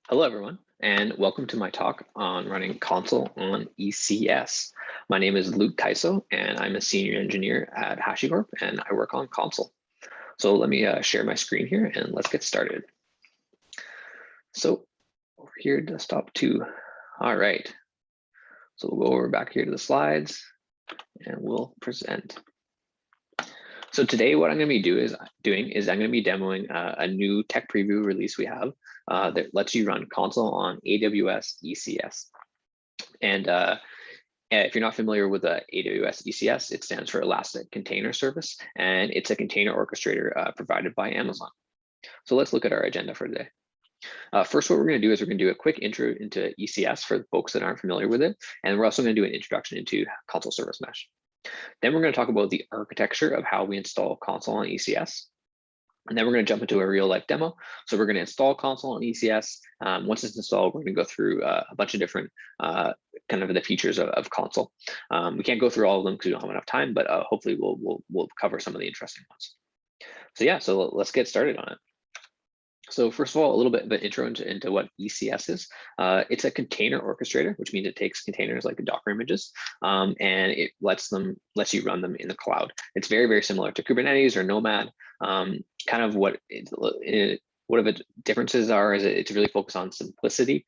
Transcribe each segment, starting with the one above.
Hello, everyone, and welcome to my talk on running Consul on ECS. My name is Luke Kaiso, and I'm a senior engineer at HashiCorp, and I work on Consul. So let me share my screen here, and let's get started. So over here, desktop 2. All right. So we'll go over back here to the slides, and we'll present. So today, what I'm going to be doing is I'm going to be demoing a new tech preview release we have that lets you run Consul on AWS ECS. And if you're not familiar with AWS ECS, it stands for Elastic Container Service, and it's a container orchestrator provided by Amazon. So let's look at our agenda for today. First, what we're going to do is we're going to do a quick intro into ECS for the folks that aren't familiar with it, and we're also going to do an introduction into Consul Service Mesh. Then we're going to talk about the architecture of how we install Consul on ECS. And then we're going to jump into a real life demo. So we're going to install Consul on ECS. Once it's installed, we're going to go through a bunch of different kind of the features of Consul. We can't go through all of them because we don't have enough time, but hopefully we'll cover some of the interesting ones. So yeah, so let's get started on it. So first of all, a little bit of an intro into what ECS is. It's a container orchestrator, which means it takes containers like Docker images, and it lets you run them in the cloud. It's very, very similar to Kubernetes or Nomad. Kind of what of its differences are is it's really focused on simplicity,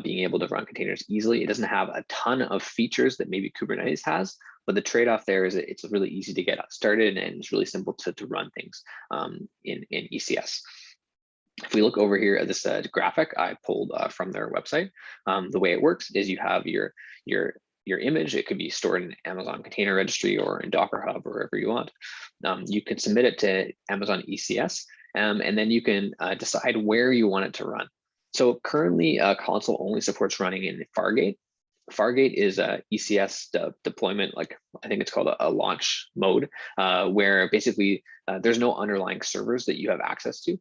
being able to run containers easily. It doesn't have a ton of features that maybe Kubernetes has, but the trade-off there is it's really easy to get started and it's really simple to run things in ECS. If we look over here at this graphic I pulled from their website, the way it works is you have your image. It could be stored in Amazon Container Registry or in Docker Hub or wherever you want. You can submit it to Amazon ECS, and then you can decide where you want it to run. So currently, Consul only supports running in Fargate. Fargate is a ECS deployment, like I think it's called a launch mode, where basically there's no underlying servers that you have access to.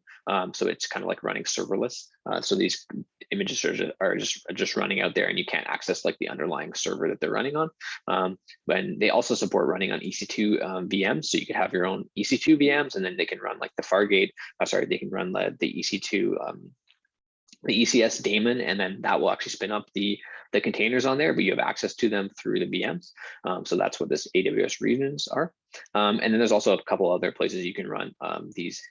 So it's kind of like running serverless. So these images are just running out there and you can't access like the underlying server that they're running on. But they also support running on EC2 VMs. So you could have your own EC2 VMs and then they can run like the Fargate, they can run the EC2 the ECS daemon, and then that will actually spin up the containers on there, but you have access to them through the VMs. So that's what this AWS regions are. And then there's also a couple other places you can run these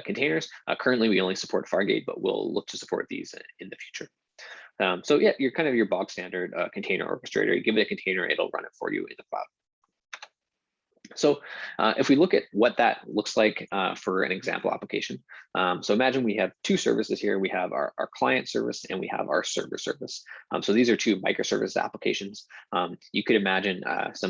containers. Currently, we only support Fargate, but we'll look to support these in the future. So yeah, you're kind of your bog standard container orchestrator. You give it a container, it'll run it for you in the cloud. So if we look at what that looks like for an example application, so imagine we have two services here. We have our client service and we have our server service. So these are two microservice applications. You could imagine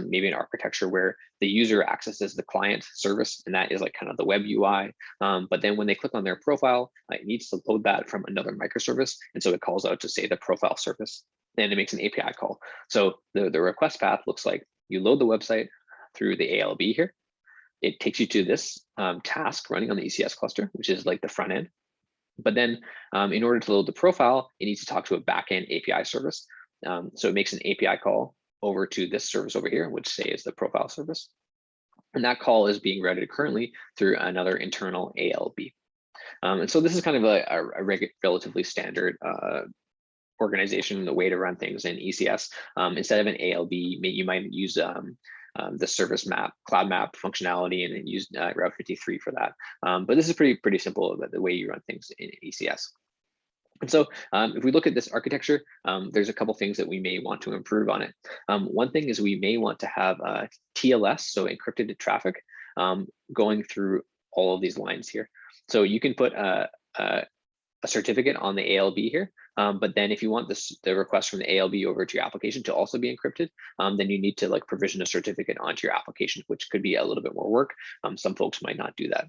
maybe an architecture where the user accesses the client service, and that is like kind of the web UI. But then when they click on their profile, it needs to load that from another microservice. And so it calls out to say the profile service, and it makes an API call. So the request path looks like you load the website through the ALB here. It takes you to this task running on the ECS cluster, which is like the front end. But then in order to load the profile, it needs to talk to a backend API service. So it makes an API call over to this service over here, which say is the profile service. And that call is being routed currently through another internal ALB. And so this is kind of a relatively standard organization, the way to run things in ECS. Instead of an ALB, you might use the service map, cloud map functionality, and then use Route 53 for that. But this is pretty simple, the way you run things in ECS. And so if we look at this architecture, there's a couple things that we may want to improve on it. One thing is we may want to have TLS, so encrypted traffic, going through all of these lines here. So you can put a certificate on the ALB here, but then if you want the request from the ALB over to your application to also be encrypted, then you need to like provision a certificate onto your application, which could be a little bit more work. Some folks might not do that.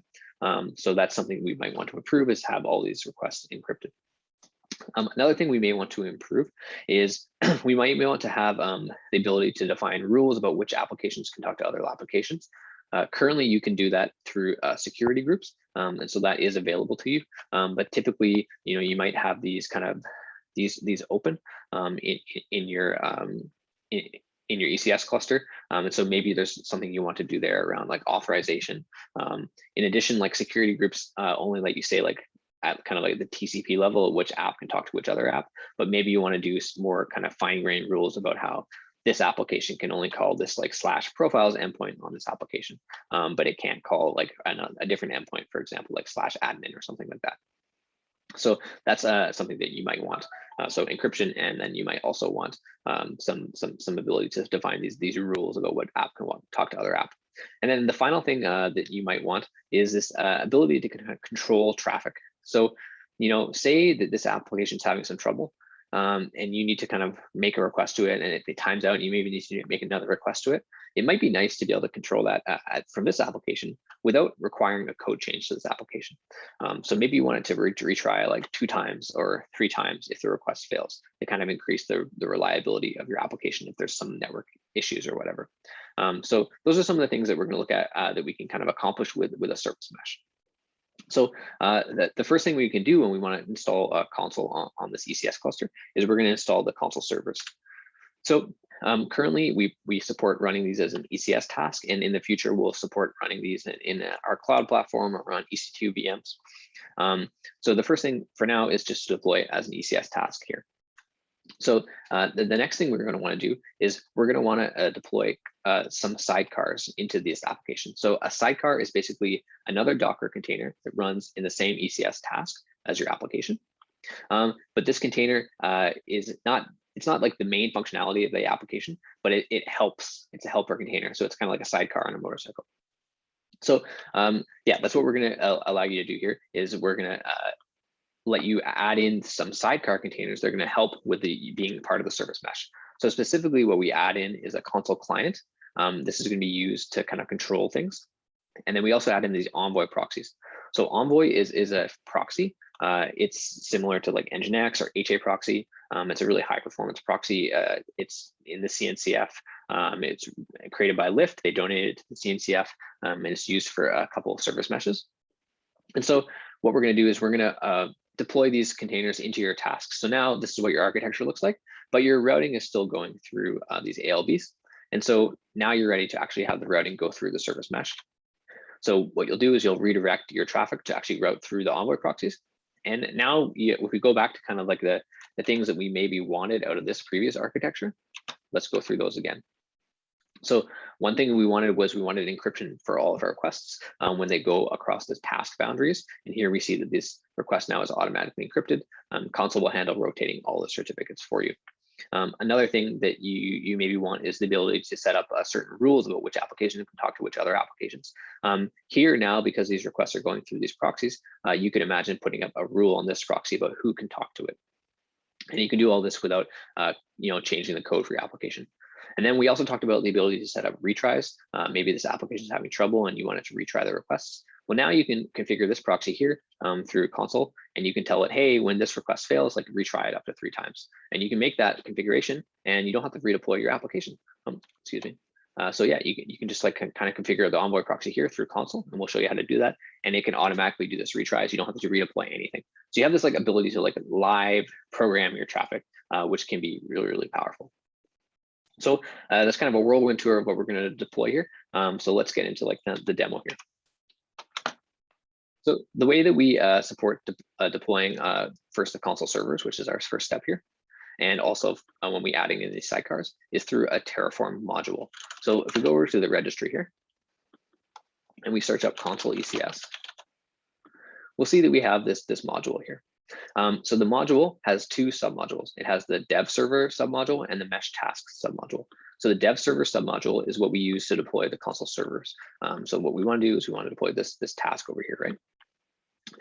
So that's something we might want to improve, is have all these requests encrypted. Another thing we may want to improve is we might want to have the ability to define rules about which applications can talk to other applications. Currently, you can do that through security groups, and so that is available to you. But typically, you might have these kind of these open in your ECS cluster, and so maybe there's something you want to do there around like authorization. In addition, like security groups only let you say like at kind of like the TCP level, which app can talk to which other app, but maybe you want to do more kind of fine-grained rules about how this application can only call this like /profiles endpoint on this application, but it can't call like a different endpoint, for example, like /admin or something like that. So that's something that you might want. So encryption, and then you might also want some ability to define these rules about what app can talk to other app. And then the final thing that you might want is this ability to kind of control traffic. So, say that this application is having some trouble, and you need to kind of make a request to it, and if it times out, you maybe need to make another request to it. It might be nice to be able to control that from this application without requiring a code change to this application. So maybe you want it to retry like 2 times or 3 times if the request fails, to kind of increase the reliability of your application if there's some network issues or whatever. So those are some of the things that we're going to look at that we can kind of accomplish with a service mesh. So the first thing we can do when we want to install a Consul on this ECS cluster is we're going to install the Consul servers. So currently we support running these as an ECS task, and in the future we'll support running these in our cloud platform or on EC2 VMs. So the first thing for now is just to deploy it as an ECS task here. So the next thing we're going to want to do is we're going to want to deploy some sidecars into this application. So a sidecar is basically another Docker container that runs in the same ECS task as your application. But this container it's not like the main functionality of the application, but it helps. It's a helper container. So it's kind of like a sidecar on a motorcycle. So yeah, that's what we're going to allow you to do here is we're going to let you add in some sidecar containers. They're going to help with being part of the service mesh. So specifically what we add in is a Consul client. This is going to be used to kind of control things. And then we also add in these Envoy proxies. So Envoy is a proxy. It's similar to like Nginx or HA proxy. It's a really high performance proxy. It's in the CNCF. It's created by Lyft. They donated it to the CNCF, and it's used for a couple of service meshes. And so what we're going to do is we're going to deploy these containers into your tasks. So now this is what your architecture looks like, but your routing is still going through these ALBs. And so now you're ready to actually have the routing go through the service mesh. So what you'll do is you'll redirect your traffic to actually route through the Envoy proxies. And now if we go back to kind of like the things that we maybe wanted out of this previous architecture, let's go through those again. So one thing we wanted encryption for all of our requests when they go across the task boundaries. And here we see that this request now is automatically encrypted. Consul will handle rotating all the certificates for you. Another thing that you maybe want is the ability to set up certain rules about which application can talk to which other applications. Here now, because these requests are going through these proxies, you could imagine putting up a rule on this proxy about who can talk to it. And you can do all this without changing the code for your application. And then we also talked about the ability to set up retries. Maybe this application is having trouble and you want it to retry the requests. Well, now you can configure this proxy here through Consul, and you can tell it, hey, when this request fails, like retry it up to 3 times. And you can make that configuration, and you don't have to redeploy your application. Excuse me. So yeah, you can just like kind of configure the Envoy proxy here through Consul, and we'll show you how to do that. And it can automatically do this retries. You don't have to redeploy anything. So you have this like ability to like live program your traffic, which can be really, really powerful. So that's kind of a whirlwind tour of what we're going to deploy here. So let's get into like the demo here. So the way that we support deploying first the Consul servers, which is our first step here, and also when we adding in these sidecars, is through a Terraform module. So if we go over to the registry here, and we search up Consul ECS, we'll see that we have this module here. So the module has 2 submodules. It has the dev server submodule and the mesh tasks submodule. So the dev server submodule is what we use to deploy the Consul servers. So what we want to do is we want to deploy this task over here, right?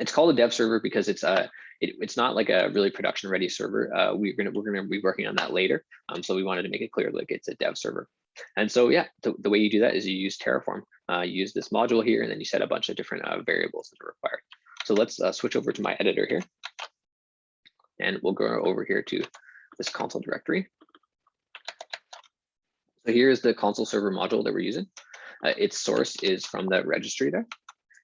It's called a dev server because it's not like a really production ready server. We're gonna be working on that later. So we wanted to make it clear like it's a dev server. And so yeah, the way you do that is you use Terraform. You use this module here, and then you set a bunch of different variables that are required. So let's switch over to my editor here, and we'll go over here to this Consul directory. So here's the Consul server module that we're using. Its source is from the registry there,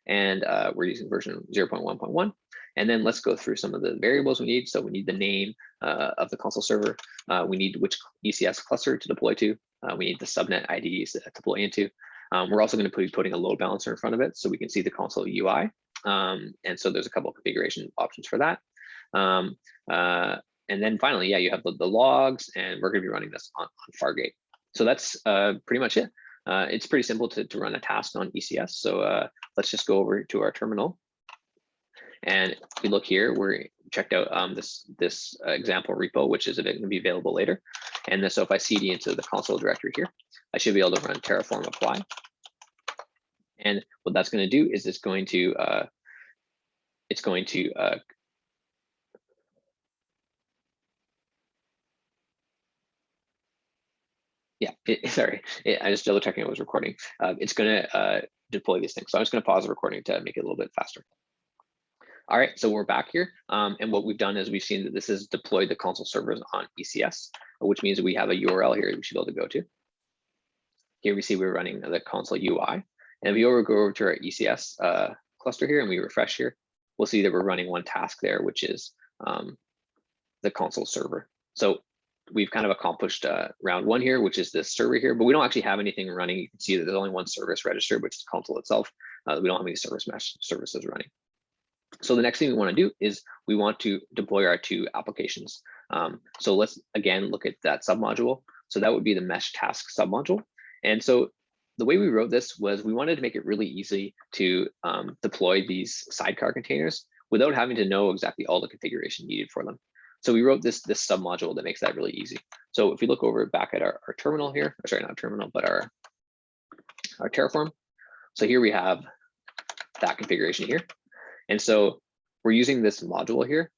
and we're using version 0.1.1. And then let's go through some of the variables we need. So we need the name of the Consul server. We need which ECS cluster to deploy to. We need the subnet IDs to deploy into. We're also going to be putting a load balancer in front of it so we can see the Consul UI. And so there's a couple of configuration options for that. And then finally, yeah, you have the logs, and we're going to be running this on Fargate. So that's pretty much it. It's pretty simple to run a task on ECS. So let's just go over to our terminal. And if we look here, we're checked out this example repo, which is going to be available later. And then, so if I cd into the console directory here, I should be able to run Terraform apply. And what that's going to do is it's going to I just double checking it was recording. It's going to deploy these things. So I'm just going to pause the recording to make it a little bit faster. All right, so we're back here. And what we've done is we've seen that this has deployed the console servers on ECS, which means we have a URL here we should be able to go to. Here we see we're running the console UI. And if we go over to our ECS cluster here and we refresh here, we'll see that we're running one task there, which is the console server. So we've kind of accomplished round one here, which is this server here, but we don't actually have anything running. You can see that there's only one service registered, which is console itself. We don't have any service mesh services running. So the next thing we want to do is we want to deploy our two applications. So let's again look at that submodule. So that would be the mesh task submodule. And so the way we wrote this was we wanted to make it really easy to deploy these sidecar containers without having to know exactly all the configuration needed for them. So we wrote this submodule that makes that really easy. So if we look over back at our terminal here, or sorry, not terminal, but our Terraform. So here we have that configuration here. And so we're using this module here.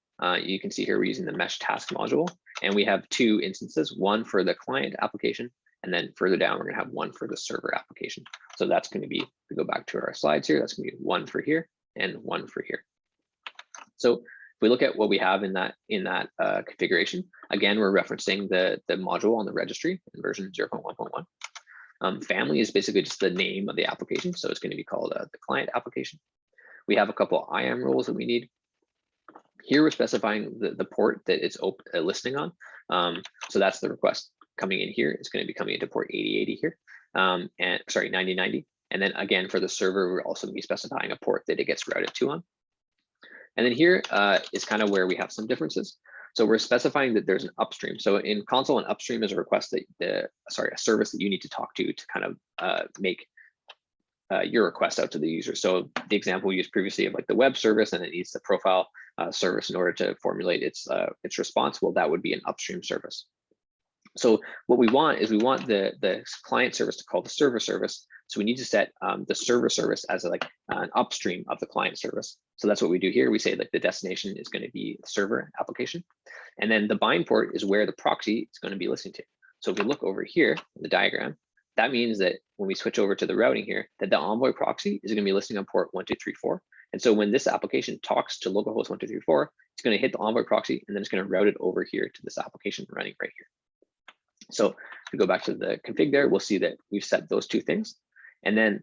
You can see here we're using the mesh task module, and we have two instances, one for the client application, and then further down, we're going to have one for the server application. So that's going to be, if we go back to our slides here, that's going to be one for here and one for here. So if we look at what we have in that configuration, again, we're referencing the module on the registry in version 0.1.1. Family is basically just the name of the application. So it's going to be called the client application. We have a couple of IAM rules that we need. Here we're specifying the port that it's listening on. So that's the request coming in here. It's going to be coming into port 8080 here, and sorry, 9090. And then again, for the server, we're also going to be specifying a port that it gets routed to on. And then here is kind of where we have some differences. So we're specifying that there's an upstream. So in console, an upstream is a request that a service that you need to talk to kind of make your request out to the user. So the example we used previously of like the web service, and it needs the profile service in order to formulate its response. Well, that would be an upstream service. So what we want is we want the client service to call the server service. So we need to set the server service as like an upstream of the client service. So that's what we do here. We say like the destination is going to be the server application, and then the bind port is where the proxy is going to be listening to. So if we look over here in the diagram, that means that when we switch over to the routing here, that the Envoy proxy is going to be listening on port 1234. And so when this application talks to localhost 1234, it's going to hit the Envoy proxy, and then it's going to route it over here to this application running right here. So if we go back to the config there, we'll see that we've set those two things. And then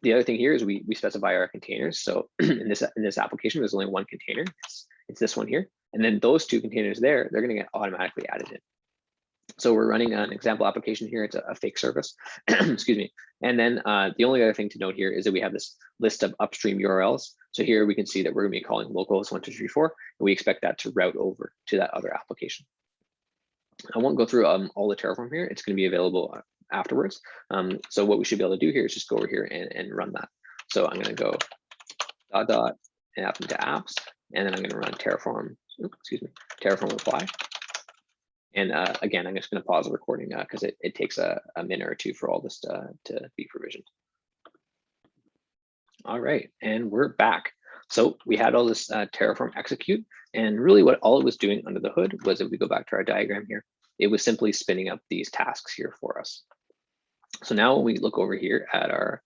the other thing here is we specify our containers. So in this application, there's only one container. It's this one here. And then those two containers there, they're going to get automatically added in. So we're running an example application here. It's a fake service, excuse me. And then the only other thing to note here is that we have this list of upstream URLs. So here we can see that we're going to be calling localhost 1234, and we expect that to route over to that other application. I won't go through all the Terraform here. It's going to be available afterwards. So what we should be able to do here is just go over here and run that. So I'm going to go app into apps, and then I'm going to run Terraform, Terraform apply. And again, I'm just going to pause the recording because it takes a minute or two for all this to be provisioned. All right, and we're back. So we had all this Terraform execute, and really what all it was doing under the hood was, if we go back to our diagram here, it was simply spinning up these tasks here for us. So now when we look over here at our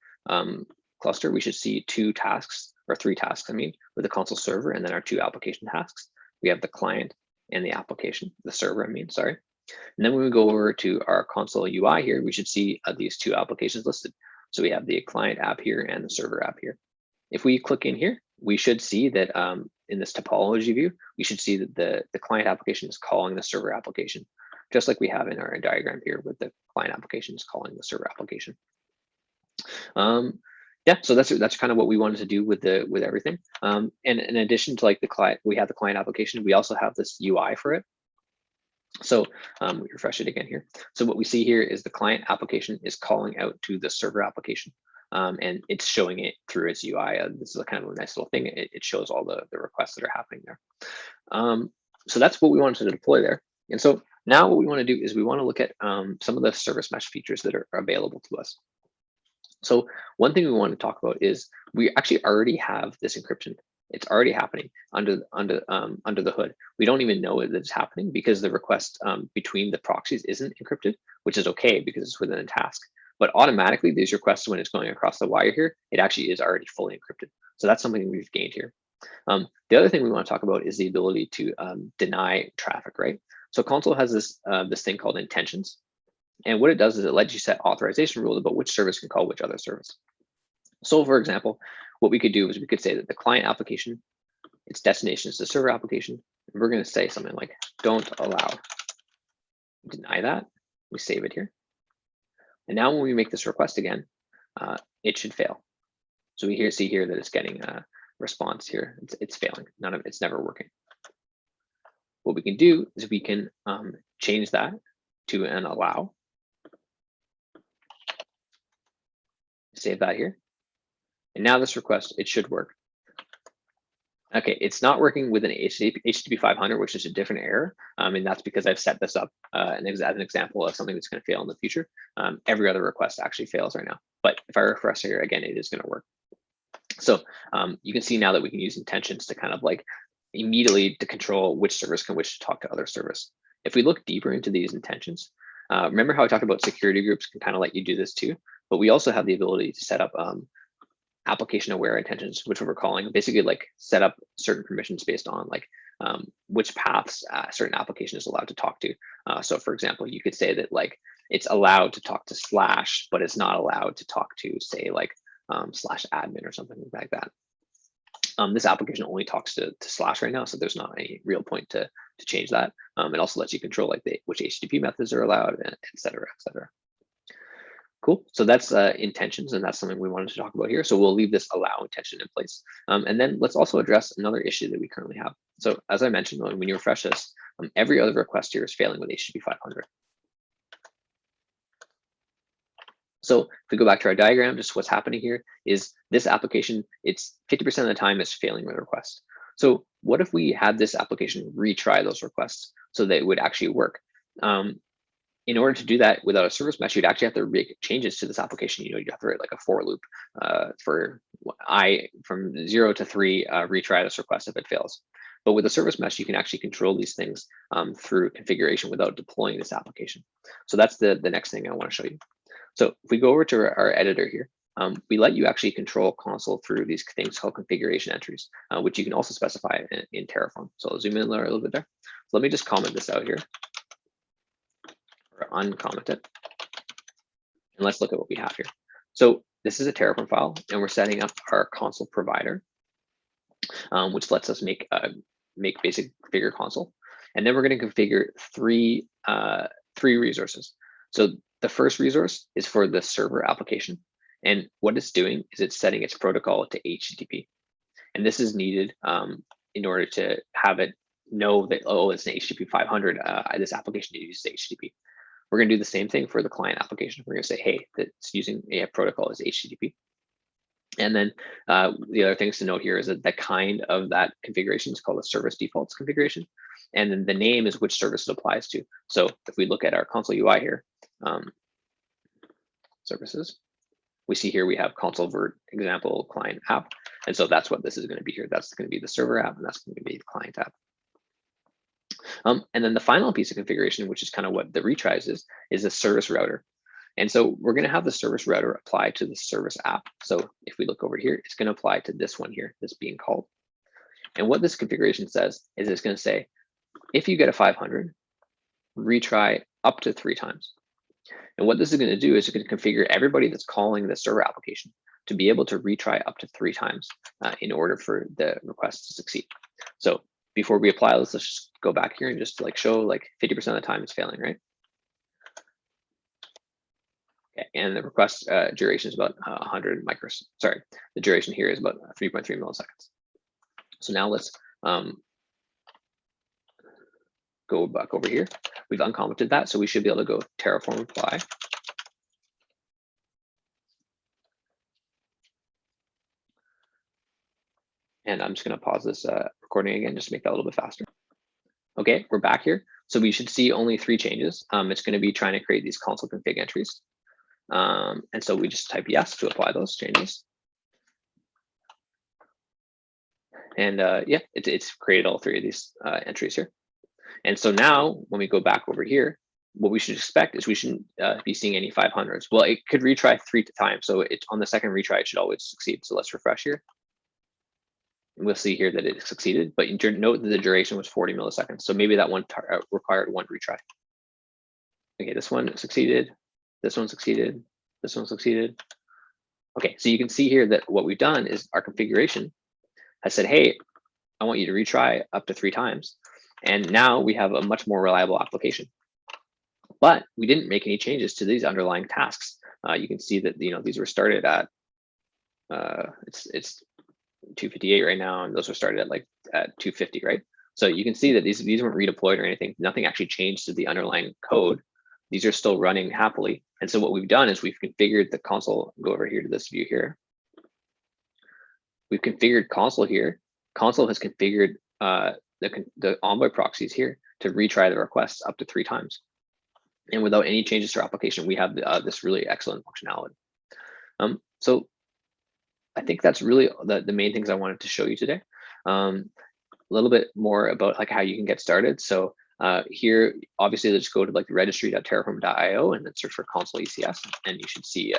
cluster, we should see two tasks, or three tasks, I mean, with the console server, and then our two application tasks. We have the client and the application, the server, sorry. And then when we go over to our console UI here, we should see these two applications listed. So we have the client app here and the server app here. If we click in here, we should see that in this topology view, we should see that the client application is calling the server application, just like we have in our diagram here with the client application is calling the server application. Yeah, so that's kind of what we wanted to do with everything. And in addition to like the client, we have the client application. We also have this UI for it. So we refresh it again here. So what we see here is the client application is calling out to the server application, and it's showing it through its UI. This is a kind of a nice little thing. It shows all the requests that are happening there. So that's what we wanted to deploy there. And so now what we want to do is we want to look at some of the service mesh features that are available to us. So one thing we want to talk about is we actually already have this encryption. It's already happening under the hood. We don't even know that it's happening because the request between the proxies isn't encrypted, which is okay because it's within a task. But automatically, these requests, when it's going across the wire here, it actually is already fully encrypted. So that's something we've gained here. The other thing we want to talk about is the ability to deny traffic, right? So Consul has this thing called intentions. And what it does is it lets you set authorization rules about which service can call which other service. So for example, what we could do is we could say that the client application, its destination is the server application. And we're going to say something like, don't allow. Deny that. We save it here. And now when we make this request again, it should fail. So we see here that it's getting a response here. It's failing. It's never working. What we can do is we can change that to an allow. Save that here. And now this request, it should work. Okay, it's not working with an HTTP 500, which is a different error. And that's because I've set this up as an example of something that's going to fail in the future. Every other request actually fails right now. But if I refresh here again, it is going to work. So you can see now that we can use intentions to kind of like immediately to control which service can wish to talk to other service. If we look deeper into these intentions, remember how I talked about security groups can kind of let you do this too, but we also have the ability to set up application aware intentions, which we're calling basically like set up certain permissions based on like which paths a certain application is allowed to talk to. So for example, you could say that like it's allowed to talk to slash, but it's not allowed to talk to say like slash admin or something like that. This application only talks to slash right now, so there's not any real point to change that. It also lets you control like which HTTP methods are allowed, and et cetera, et cetera. Cool. So that's intentions, and that's something we wanted to talk about here. So we'll leave this allow intention in place. And then let's also address another issue that we currently have. So as I mentioned, when you refresh this, every other request here is failing with HTTP 500. So if we go back to our diagram, just what's happening here is this application, it's 50% of the time it's failing with requests. So what if we had this application retry those requests so that it would actually work? In order to do that without a service mesh, you'd actually have to make changes to this application. You have to write like a for loop for I from 0 to 3 retry this request if it fails. But with a service mesh, you can actually control these things through configuration without deploying this application. So that's the next thing I want to show you. So if we go over to our editor here, we let you actually control Consul through these things called configuration entries, which you can also specify in Terraform. So I'll zoom in a little bit there. So let me just comment this out here, or uncomment it. And let's look at what we have here. So this is a Terraform file, and we're setting up our Consul provider, which lets us make basic configure Consul. And then we're going to configure three resources. So the first resource is for the server application. And what it's doing is it's setting its protocol to HTTP. And this is needed in order to have it know that, oh, it's an HTTP 500. This application uses HTTP. We're going to do the same thing for the client application. We're going to say, hey, that's using a protocol is HTTP. And then the other things to note here is that the kind of that configuration is called a service defaults configuration. And then the name is which service it applies to. So if we look at our Consul UI here, services, we see here we have Consul vert example client app. And so that's what this is going to be here. That's going to be the server app, and that's going to be the client app. And then the final piece of configuration, which is kind of what the retries is a service router. And so we're going to have the service router apply to the service app. So if we look over here, it's going to apply to this one here that's being called. And what this configuration says is it's going to say, if you get a 500, retry up to 3 times. And what this is going to do is it's going to configure everybody that's calling the server application to be able to retry up to 3 times in order for the request to succeed. So before we apply this, let's just go back here and just like show like 50% of the time it's failing, right? Okay, and the request duration is about 100 micros. Sorry, the duration here is about 3.3 milliseconds. So now let's go back over here. We've uncommented that, so we should be able to go Terraform apply. And I'm just going to pause this recording again, just to make that a little bit faster. Okay, we're back here. So we should see only 3 changes. It's going to be trying to create these console config entries. And so we just type yes to apply those changes. And yeah, it's created all 3 of these entries here. And so now when we go back over here, what we should expect is we shouldn't be seeing any 500s. Well, it could retry 3 times. So on the second retry, it should always succeed. So let's refresh here. And we'll see here that it succeeded, but note that the duration was 40 milliseconds. So maybe that one required 1 retry. Okay, this one succeeded. This one succeeded. This one succeeded. Okay, so you can see here that what we've done is our configuration has said, hey, I want you to retry up to 3 times. And now we have a much more reliable application. But we didn't make any changes to these underlying tasks. You can see that these were started at it's 258 right now, and those were started at 250, right? So you can see that these weren't redeployed or anything. Nothing actually changed to the underlying code. These are still running happily. And so what we've done is we've configured the console. Go over here to this view here. We've configured console here. Console has configured the Envoy proxies here to retry the requests up to 3 times. And without any changes to our application, we have this really excellent functionality. So I think that's really the main things I wanted to show you today. A little bit more about how you can get started. So here, obviously, let's go to the registry.terraform.io and then search for Consul ECS, and you should see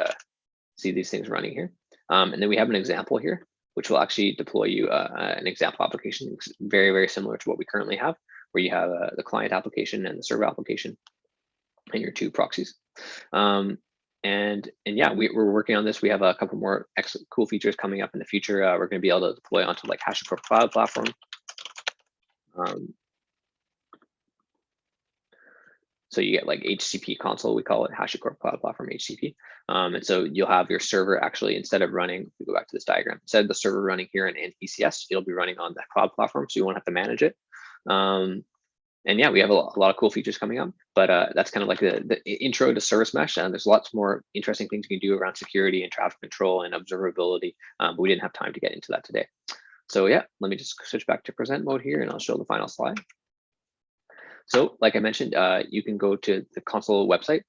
these things running here. And then we have an example here, which will actually deploy you an example application very, very similar to what we currently have, where you have the client application and the server application and your 2 proxies. And yeah, we're working on this. We have a couple more cool features coming up in the future. We're going to be able to deploy onto HashiCorp Cloud Platform. So you get HCP console, we call it HashiCorp Cloud Platform HCP. And so you'll have your server actually, instead of running, if we go back to this diagram, instead of the server running here in ECS, it'll be running on the cloud platform, so you won't have to manage it. And yeah, we have a lot of cool features coming up, but that's kind of the intro to service mesh. And there's lots more interesting things you can do around security and traffic control and observability, but we didn't have time to get into that today. So yeah, let me just switch back to present mode here and I'll show the final slide. So like I mentioned, you can go to the Consul website,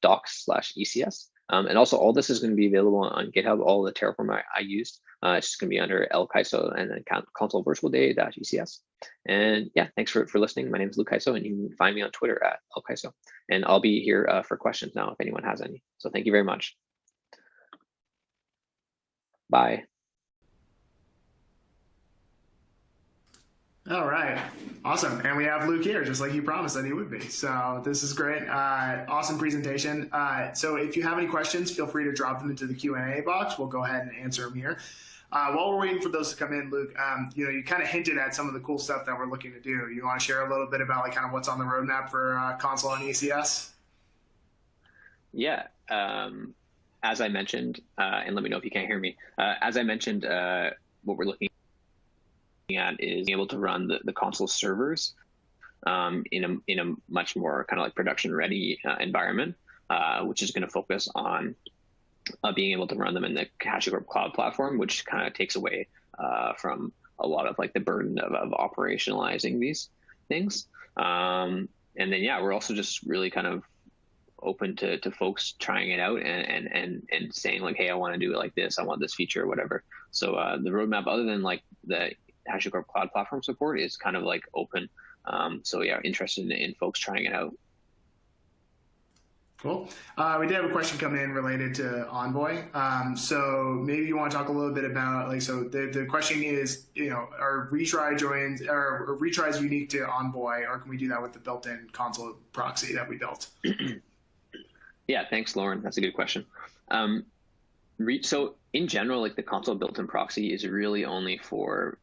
docs/ECS. And also all this is going to be available on GitHub, all the Terraform I used. It's just going to be under LKISO and then Consul Virtual Day-ECS. And yeah, thanks for listening. My name is Luke Kaiso, and you can find me on Twitter at LKISO. And I'll be here for questions now if anyone has any. So thank you very much. Bye. All right, awesome. And we have Luke here, just like he promised that he would be. So this is great. Awesome presentation. So if you have any questions, feel free to drop them into the Q&A box. We'll go ahead and answer them here. While we're waiting for those to come in, Luke, you kind of hinted at some of the cool stuff that we're looking to do. You want to share a little bit about kind of what's on the roadmap for Consul and ECS? Yeah, as I mentioned, and let me know if you can't hear me. As I mentioned, what we're looking at is being able to run the Consul servers in a much more kind of production ready environment, which is going to focus on being able to run them in the HashiCorp Cloud Platform, which kind of takes away from a lot of the burden of operationalizing these things. And then yeah, we're also just really kind of open to folks trying it out and saying hey, I want to do it like this, I want this feature or whatever. So the roadmap, other than the HashiCorp Cloud Platform support, is kind of open. So yeah, interested in folks trying it out. Cool. We did have a question come in related to Envoy. So maybe you want to talk a little bit about so the question is, are retry joins or retries unique to Envoy, or can we do that with the built-in Consul proxy that we built? Yeah, thanks, Lauren. That's a good question. So in general, the Consul built-in proxy is really only for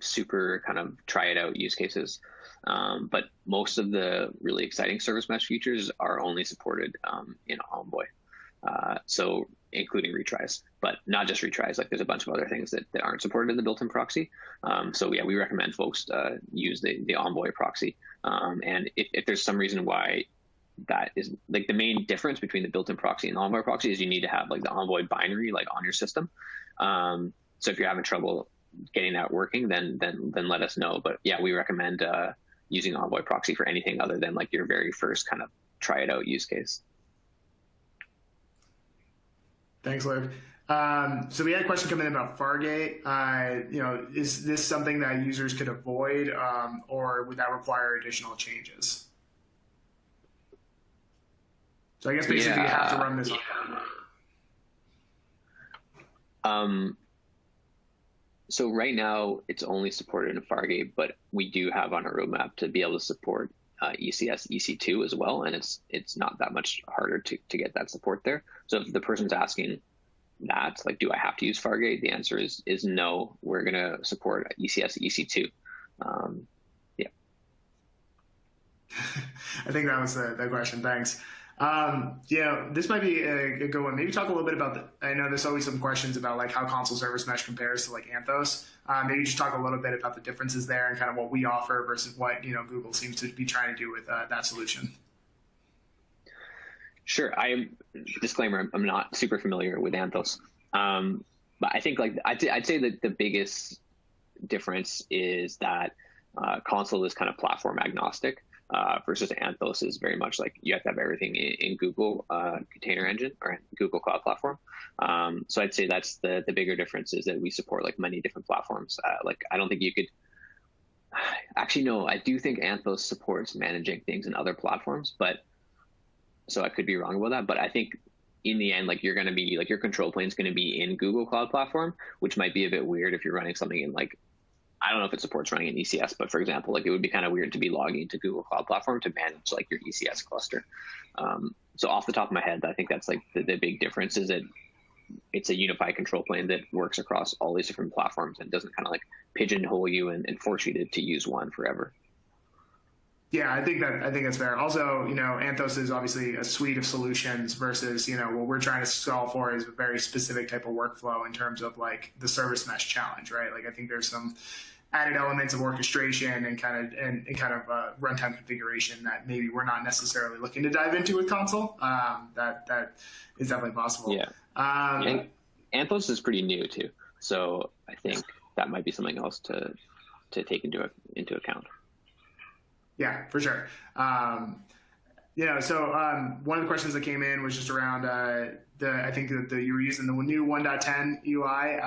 super kind of try it out use cases. But most of the really exciting service mesh features are only supported in Envoy. So including retries, but not just retries. Like there's a bunch of other things that aren't supported in the built-in proxy. So yeah, we recommend folks use the Envoy proxy. And if there's some reason why that is, like, the main difference between the built-in proxy and the Envoy proxy is you need to have like the Envoy binary like on your system. So if you're having trouble getting that working, then let us know. But yeah, we recommend using Envoy proxy for anything other than like your very first kind of try it out use case. Thanks, Luke. So we had a question come in about Fargate. Is this something that users could avoid, or would that require additional changes? So I guess basically you have to run this on. So right now it's only supported in Fargate, but we do have on our roadmap to be able to support ECS EC2 as well, and it's not that much harder to get that support there. So if the person's asking that, like, do I have to use Fargate? The answer is no. We're going to support ECS EC2. Yeah. I think that was the question. Thanks. This might be a good one. Maybe talk a little bit about I know there's always some questions about like how Consul Service Mesh compares to like Anthos. Maybe just talk a little bit about the differences there and kind of what we offer versus what Google seems to be trying to do with that solution. Sure. Disclaimer, I'm not super familiar with Anthos. But I think like I'd say that the biggest difference is that Consul is kind of platform agnostic. Versus Anthos is very much like you have to have everything in Google Container Engine or Google Cloud Platform. So I'd say that's the bigger difference, is that we support like many different platforms. Like I don't think you could, actually no, I do think Anthos supports managing things in other platforms, but so I could be wrong about that. But I think in the end, like you're going to be like your control plane is going to be in Google Cloud Platform, which might be a bit weird if you're running something in like, I don't know if it supports running in ECS, but for example, like it would be kind of weird to be logging into Google Cloud Platform to manage like your ECS cluster. So off the top of my head, I think that's like the big difference, is that it's a unified control plane that works across all these different platforms and doesn't kind of like pigeonhole you and force you to use one forever. Yeah, I think that's fair. Also, Anthos is obviously a suite of solutions versus, what we're trying to solve for is a very specific type of workflow in terms of like the service mesh challenge, right? Like I think there's some added elements of orchestration and kind of runtime configuration that maybe we're not necessarily looking to dive into with Consul. That is definitely possible. Yeah. And Anthos is pretty new too, so I think that might be something else to take into account. Yeah, for sure. So one of the questions that came in was just around I think that you were using the new 1.10 UI.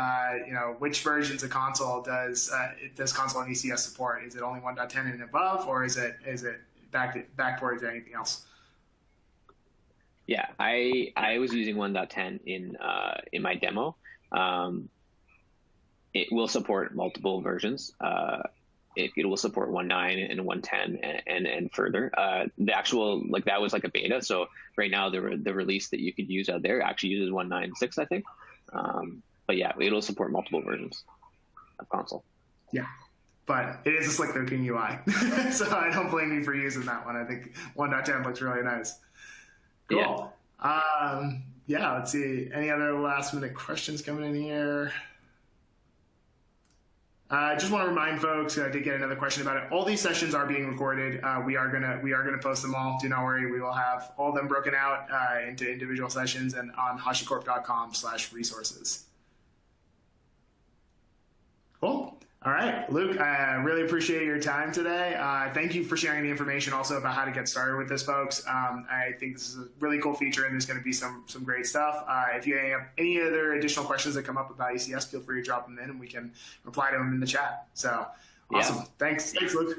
Which versions of Consul does Consul and ECS support? Is it only 1.10 and above, or is it back towards anything else? Yeah, I was using 1.10 in my demo. It will support multiple versions. It will support 1.9 and 1.10 and further. The actual, like, that was like a beta. So right now the release that you could use out there actually uses 1.9.6, I think. But yeah, it'll support multiple versions of Consul. Yeah, but it is a slick looking UI. So I don't blame you for using that one. I think 1.10 looks really nice. Cool. Yeah, let's see. Any other last minute questions coming in here? I just want to remind folks, I did get another question about it. All these sessions are being recorded. We are gonna post them all. Do not worry. We will have all of them broken out into individual sessions and on HashiCorp.com/resources. Cool. All right, Luke, I really appreciate your time today. Thank you for sharing the information also about how to get started with this, folks. I think this is a really cool feature, and there's going to be some great stuff. If you have any other additional questions that come up about ECS, feel free to drop them in, and we can reply to them in the chat. So awesome. Yeah. Thanks, Luke.